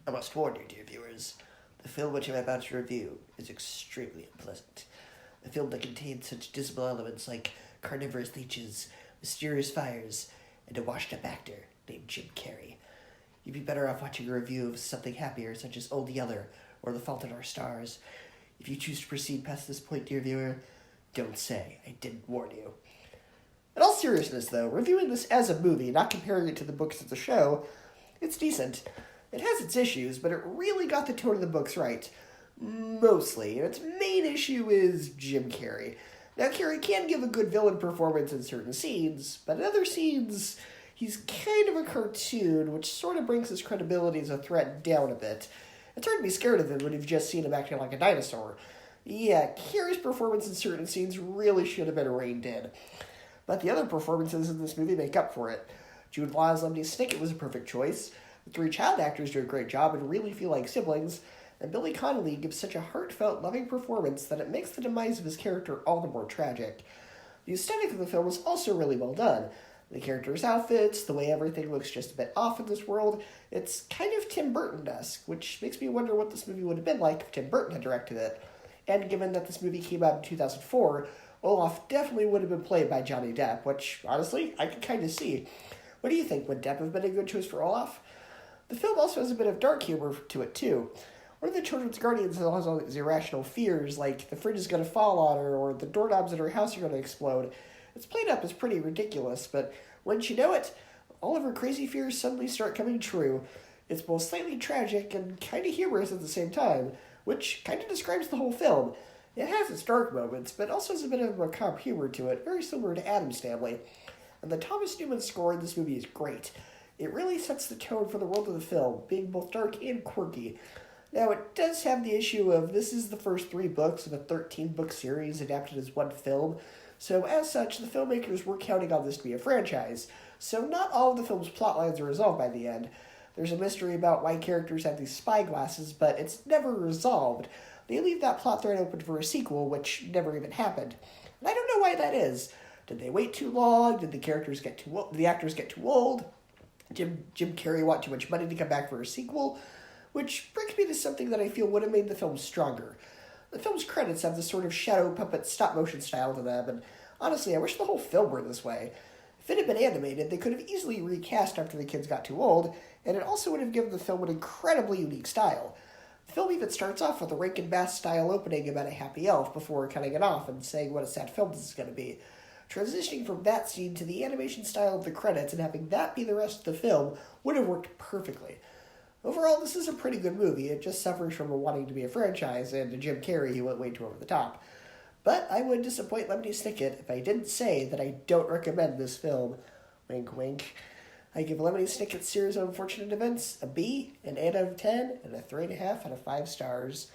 I must warn you, dear viewers, the film which I am about to review is extremely unpleasant. A film that contains such dismal elements like carnivorous leeches, mysterious fires, and a washed-up actor named Jim Carrey. You'd be better off watching a review of something happier, such as Old Yeller or The Fault in Our Stars. If you choose to proceed past this point, dear viewer, don't say I didn't warn you. In all seriousness, though, reviewing this as a movie, not comparing it to the books of the show, it's decent. It has its issues, but it really got the tone of the books right. Mostly. And its main issue is Jim Carrey. Now, Carrey can give a good villain performance in certain scenes, but in other scenes, he's kind of a cartoon, which sort of brings his credibility as a threat down a bit. It's hard to be scared of him when you've just seen him acting like a dinosaur. Yeah, Carrey's performance in certain scenes really should have been reined in. But the other performances in this movie make up for it. Jude Law's Lemony Snicket was a perfect choice. The three child actors do a great job and really feel like siblings, and Billy Connolly gives such a heartfelt, loving performance that it makes the demise of his character all the more tragic. The aesthetic of the film is also really well done. The characters' outfits, the way everything looks just a bit off in this world, it's kind of Tim Burton-esque, which makes me wonder what this movie would have been like if Tim Burton had directed it. And given that this movie came out in 2004, Olaf definitely would have been played by Johnny Depp, which, honestly, I can kind of see. What do you think? Would Depp have been a good choice for Olaf? The film also has a bit of dark humor to it, too. One of the children's guardians has all these irrational fears, like the fridge is going to fall on her, or the doorknobs in her house are going to explode. It's played up as pretty ridiculous, but once you know it, all of her crazy fears suddenly start coming true. It's both slightly tragic and kind of humorous at the same time, which kind of describes the whole film. It has its dark moments, but also has a bit of macabre humor to it, very similar to Addams Family. And the Thomas Newman score in this movie is great. It really sets the tone for the world of the film, being both dark and quirky. Now, it does have the issue of this is the first 3 books of a 13-book series adapted as one film, so as such, the filmmakers were counting on this to be a franchise, so not all of the film's plotlines are resolved by the end. There's a mystery about why characters have these spy glasses, but it's never resolved. They leave that plot thread open for a sequel, which never even happened. And I don't know why that is. Did they wait too long? Did the actors get too old? Jim Carrey want too much money to come back for a sequel? Which brings me to something that I feel would have made the film stronger. The film's credits have this sort of shadow puppet stop-motion style to them, and honestly, I wish the whole film were this way. If it had been animated, they could have easily recast after the kids got too old, and it also would have given the film an incredibly unique style. The film even starts off with a Rankin Bass style opening about a happy elf before cutting it off and saying what a sad film this is going to be. Transitioning from that scene to the animation style of the credits and having that be the rest of the film would have worked perfectly. Overall, this is a pretty good movie. It just suffers from wanting to be a franchise and a Jim Carrey who went way too over the top. But I would disappoint Lemony Snicket if I didn't say that I don't recommend this film. Wink, wink. I give Lemony Snicket's series of unfortunate events a B, an 8 out of 10, and a 3.5 out of 5 stars.